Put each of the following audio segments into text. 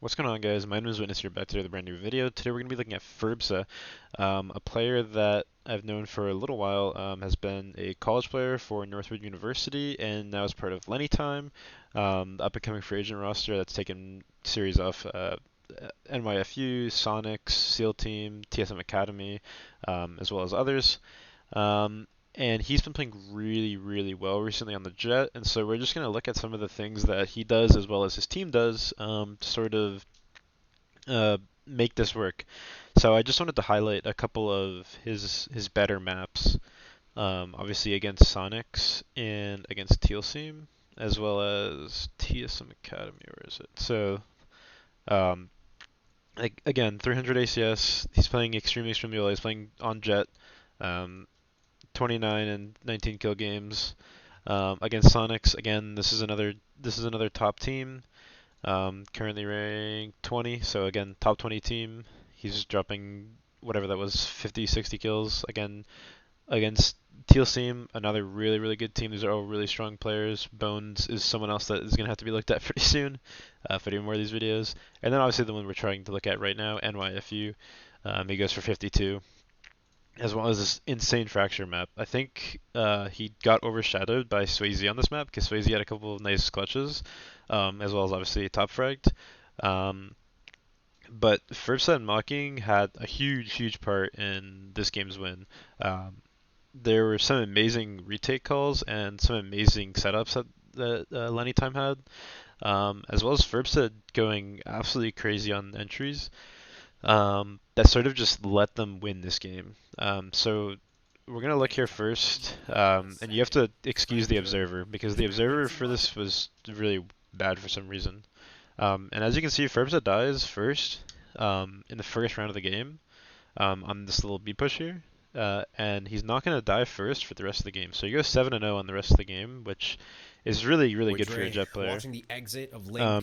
What's going on, guys? My name is Witness here, back to the brand new video. Today we're going to be looking at furbsa, a player that I've known for a little while, has been a college player for Northwood University, and now is part of Lenny Time, the up-and-coming free agent roster that's taken series off NYFU, Sonics, SEAL Team, TSM Academy, as well as others. Um, and he's been playing really, really well recently on the Jet, and so we're just going to look at some of the things that he does as well as his team does, to sort of uh, make this work. So I just wanted to highlight a couple of his better maps, obviously against Sonics and against Teal Team, as well as TSM Academy. Where is it? So um, again, 300 ACS. He's playing extremely well. He's playing on Jet. Um, 29 and 19 kill games against Sonics. Again, this is another top team. Currently ranked 20, so again, top 20 team. He's dropping whatever that was, 50, 60 kills again against Teal Team, another really good team. These are all really strong players. Bones is someone else that is going to have to be looked at pretty soon for doing more of these videos. And then obviously the one we're trying to look at right now, NYFU. He goes for 52 as well as this insane fracture map. I think he got overshadowed by Swayze on this map because Swayze had a couple of nice clutches, as well as obviously top fragged. Um, but furbsa and Mocking had a huge part in this game's win. There were some amazing retake calls and some amazing setups that Lenny Time had, as well as furbsa going absolutely crazy on entries, that sort of just let them win this game. So we're gonna look here first, and you have to excuse the observer because the observer for this was really bad for some reason. And as you can see, furbsa dies first in the first round of the game on this little B push here, and he's not gonna die first for the rest of the game. So you go 7-0 on the rest of the game, which is really good for a Jet player.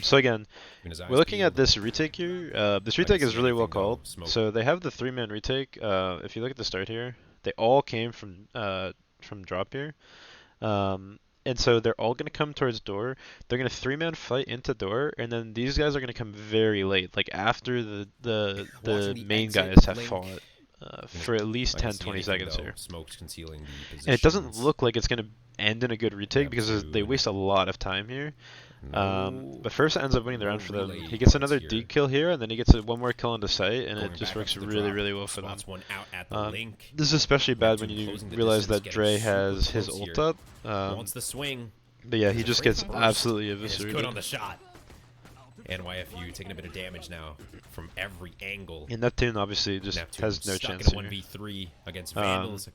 So again, we're looking at this retake here. This retake is really well called. So they have the 3-man retake. If you look at the start here, they all came from drop here. And so they're all going to come towards door. They're going to 3-man fight into door, and then these guys are going to come very late, like after the main guys have fought. For at least 10-20 seconds here. And it doesn't look like it's going to end in a good retake because they waste a lot of time here. But first ends up winning the round for them. He gets another D kill here, and then he gets one more kill into sight, and it just works really well for them. This is especially bad when you realize that Dre has his ult up. But yeah, he just gets absolutely eviscerated. NYFU taking a bit of damage now from every angle. And Neptune obviously just has no chance here. 1v3 against Vandals.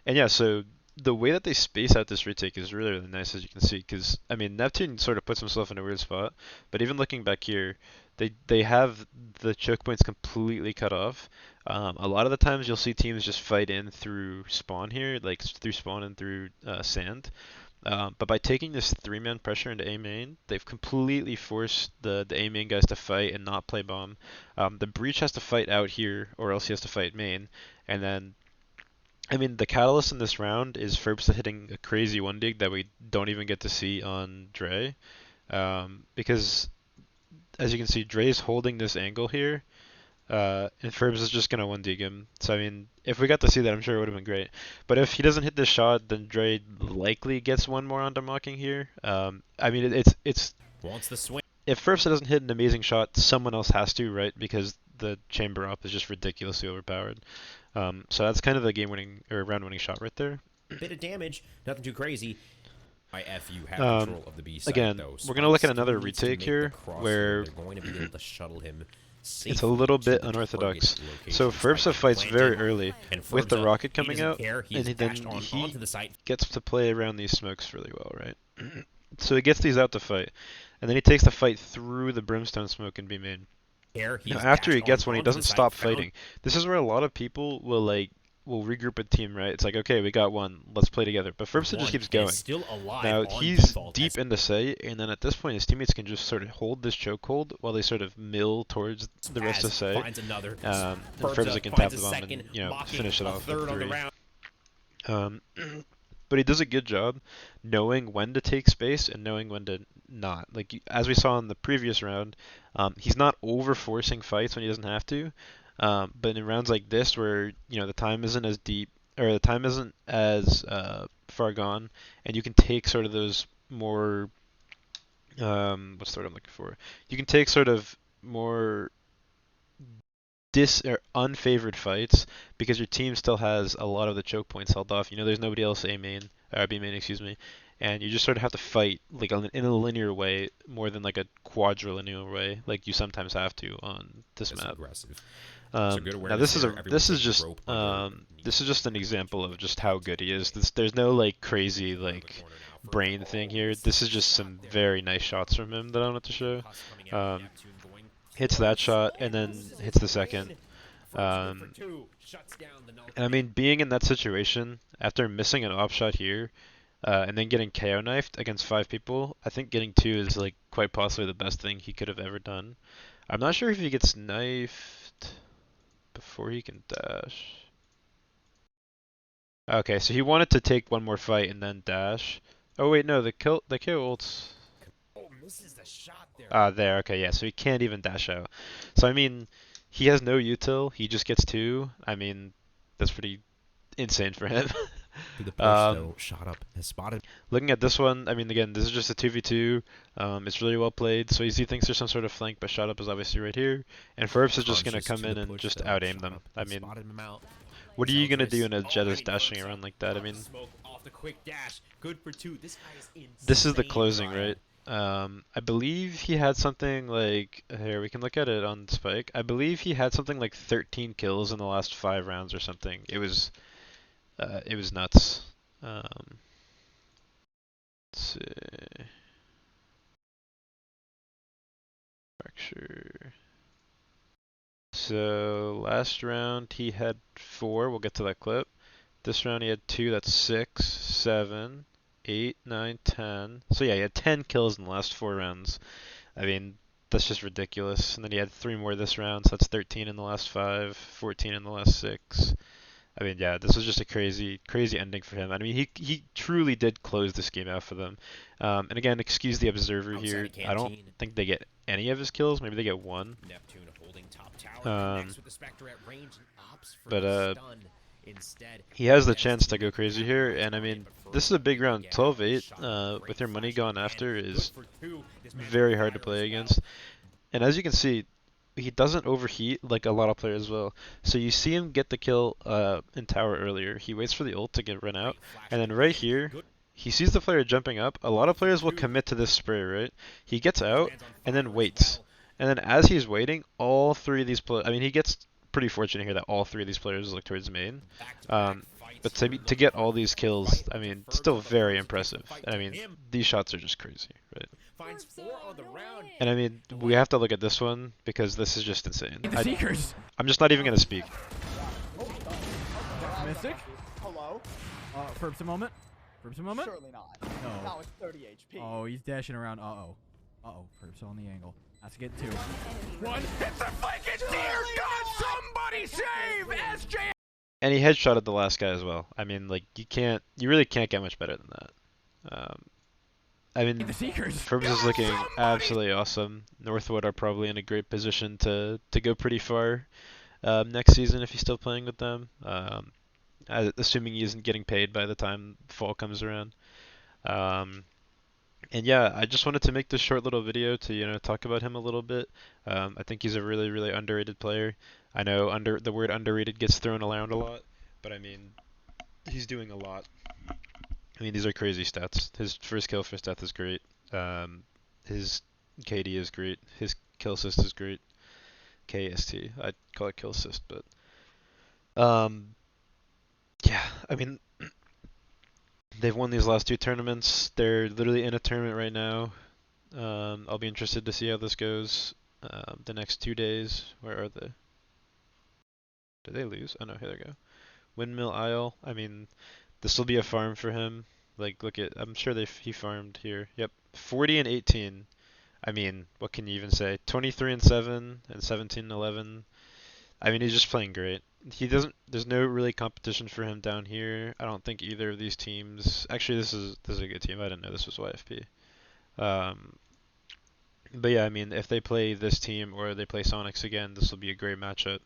And yeah, so the way that they space out this retake is really nice, as you can see, because I mean Neptune sort of puts himself in a weird spot, but even looking back here, they have the choke points completely cut off. A lot of the times you'll see teams just fight in through spawn here, like through spawn and through sand. But by taking this 3-man pressure into A main, they've completely forced the A main guys to fight and not play bomb. The breach has to fight out here, or else he has to fight main. And then, I mean, the catalyst in this round is furbsa hitting a crazy 1-dig that we don't even get to see on Dre. Because, as you can see, Dre's holding this angle here. And furbsa is just going to 1-dig him. So, I mean, if we got to see that, I'm sure it would have been great. But if he doesn't hit this shot, then Dre likely gets one more onto Mocking here. I mean, it's wants the swing. If furbsa doesn't hit an amazing shot, someone else has to, right? Because the chamber up is just ridiculously overpowered. So that's kind of the game-winning or round-winning shot right there. Bit of damage, nothing too crazy. IFU have control of the B side, again, though. We're gonna look at another retake here where they're going to be able to shuttle him. It's a little bit unorthodox. So furbsa fights very early with the rocket coming out, and then he gets to play around these smokes really well, right? So he gets these out to fight, and then he takes the fight through the brimstone smoke and B main. Now after he gets one, he doesn't stop fighting. This is where a lot of people will regroup a team, right? It's like, okay, we got one, let's play together. But furbsa just keeps going. Now he's deep into site, and then at this point his teammates can just sort of hold this chokehold while they sort of mill towards the rest of site. And furbsa can tap the bomb and finish it off with 3. but he does a good job knowing when to take space and knowing when to not. Like as we saw in the previous round, he's not over forcing fights when he doesn't have to. But in rounds like this, where the time isn't as deep or the time isn't as far gone, and you can take sort of those more what's the word I'm looking for? You can take sort of more dis or unfavored fights because your team still has a lot of the choke points held off. There's nobody else A main or B main, excuse me, and you just sort of have to fight like in a linear way more than like a quadrilinear way, like you sometimes have to on this That's map. aggressive. So good Now awareness there. Everyone this is taking just rope under. this is just an example of just how good he is. There's no like crazy Around the like corner now. Furbsa. brain thing Oh, here. misses This the is just shot some there. very nice shots from him that I wanted to show. Huss coming out. Um, Neptune going hits for that the shot smoke. and then Misses hits it the second. clean. Furbsa good for Um, two. Shuts down the null and I command. mean, being in that situation after missing an off shot here, and then getting KO knifed against 5 people, I think getting two is like quite possibly the best thing he could have ever done. I'm not sure if he gets knifed before he can dash. Okay, so he wanted to take one more fight and then dash. Oh wait, no, the kill ults. Oh, misses the shot there. Ah, there. Okay, yeah. So he can't even dash out. So I mean, he has no util. He just gets two. I mean, that's pretty insane for him. To the push um, though, shot up has spotted. looking at this one, I mean, again, this is just a 2v2. It's really well played. So Easy thinks there's some sort of flank, but shot up is obviously right here. And Furbs is just gonna Conscious come to in the and push just though. out aim Shot them. up I has mean, spotted him out. what are you gonna do Zeldris. in a Oh, Jett and is he dashing furbs around up. like that? I Off mean, the smoke, off the quick dash. Good for two. This guy is this is the insane, closing, Ryan. right? I believe he had something like here we can look at it on Spike. I believe he had something like 13 kills in the last 5 rounds or something. It was nuts. Let's see, fracture. So last round he had 4. We'll get to that clip. This round he had 2. That's 6, 7, 8, 9, 10. So yeah, he had 10 kills in the last 4 rounds. I mean, that's just ridiculous. And then he had 3 more this round, so that's 13 in the last 5, 14 in the last 6. I mean, yeah, this was just a crazy, crazy ending for him. I mean, he truly did close this game out for them. And again, excuse the observer Outside here. of I don't canteen. think they get any of his kills. Maybe they get one. Neptune holding top tower. Um, Connects with the Spectre at range and opts for but the stun instead. he has the Jett is chance to teaming go up with crazy Hacker here. Range And I on it, mean, but this is Furbsa a big able to round. get out. 12-8 Shot up, with great your money flashing gone again. after Good is for two. This man's very on hard to fire play as well. against. And as you can see, he doesn't overheat like a lot of players will. So you see him get the kill in tower earlier. He waits for the ult to get run out, Great and flashing then right again. here, Good he sees the player jumping up. A lot of for the players will two. commit to this spray, right? He gets This out man's on and then fire as waits. well. And then as he's waiting, all 3 of these players, I mean, he gets pretty fortunate here that all 3 of these players look towards main. Back-to-back Um, fights but here, to looking get for a all these kills, fight I to mean, still Furbsa, but very Furbsa takes the impressive. fight And I to mean, him. these shots are just crazy, right? Finds 4 on the round. And I mean, we have to look at this one because this is just insane. The Seekers. I'm just not even gonna speak. Mystic. Hello? Furbs a moment. Furbs a moment. Surely not. No. Now it's 30 HP. Oh, he's dashing around. Uh-oh. Uh-oh. Furbs on the angle. Has to get 2. 1. It's the flank. It's dear God! Somebody save SJ! And he headshotted the last guy as well. I mean, like, you really can't get much better than that. I mean, The Seekers. Furbs is looking absolutely awesome. Northwood are probably in a great position to go pretty far next season if he's still playing with them. Assuming he isn't getting paid by the time fall comes around. And yeah, I just wanted to make this short little video to talk about him a little bit. I think he's a really really underrated player. I know the word underrated gets thrown around a lot, but I mean he's doing a lot. I mean these are crazy stats. His first kill first death is great. His KD is great. His kill assist is great. KST. I'd call it kill assist, but yeah. I mean they've won these last 2 tournaments. They're literally in a tournament right now. I'll be interested to see how this goes the next 2 days. Where are they? Did they lose? Oh no, here they go. Windmill Isle. I mean, this will be a farm for him. Like, look at, I'm sure he farmed here. Yep, 40 and 18. I mean, what can you even say? 23 and 7 and 17 and 11. I mean, he's just playing great. He doesn't. There's no really competition for him down here. I don't think either of these teams. Actually, this is a good team. I didn't know this was YFP. Um, but yeah, I mean, if they play this team or they play Sonics again, this will be a great matchup.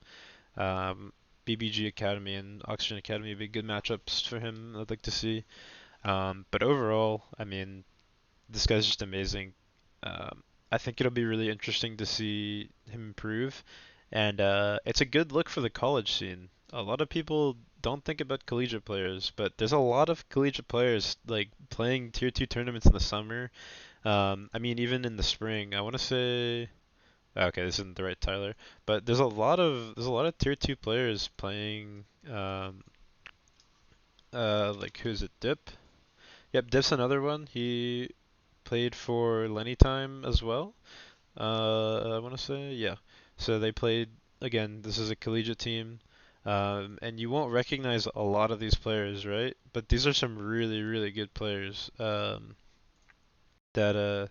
Um, BBG Academy and Oxygen Academy would be good matchups for him. I'd like to see. But overall, I mean, this guy's just amazing. I think it'll be really interesting to see him improve, and it's a good look for the college scene. A lot of people don't think about collegiate players, but there's a lot of collegiate players like playing tier two tournaments in the summer. I mean, even in the spring. I want to say, okay, this isn't the right Tyler, but there's a lot of tier two players playing. Like who's it? Dip. Yep, Dip's another one. He played for Lenny Time as well. I want to say, yeah. So they played again. This is a collegiate team, and you won't recognize a lot of these players, right? But these are some really, really good players that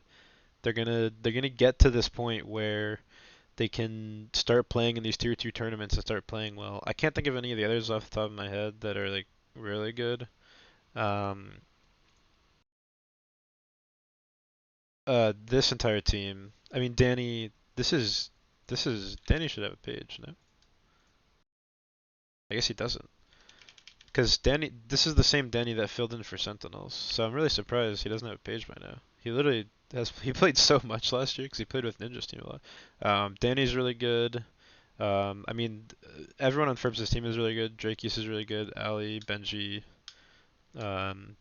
they're gonna get to this point where they can start playing in these tier two tournaments and start playing well. I can't think of any of the others off the top of my head that are like really good. Um, this entire team. I mean, Danny. This is Danny should have a page, no? I guess he doesn't. Because Danny, this is the same Danny that filled in for Sentinels, so I'm really surprised he doesn't have a page by now. He literally he played so much last year because he played with Ninja's team a lot. Danny's really good. I mean, everyone on furbsa's team is really good. Drakeus is really good. Ali, Benji,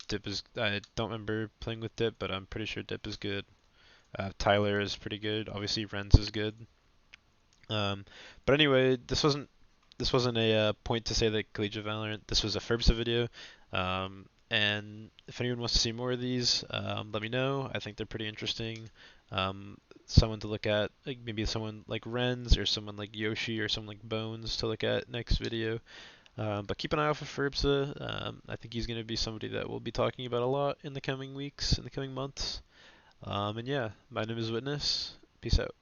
Dip is. I don't remember playing with Dip, but I'm pretty sure Dip is good. Tyler is pretty good. Obviously, Renz is good. Um, but anyway, this wasn't a point to say that Collegiate Valorant. This was a furbsa video. And if anyone wants to see more of these, let me know. I think they're pretty interesting. Someone to look at, like maybe someone like Renz or someone like Yoshi or someone like Bones to look at next video. But keep an eye out for furbsa. I think he's going to be somebody that we'll be talking about a lot in the coming weeks, in the coming months. And yeah, my name is Witness. Peace out.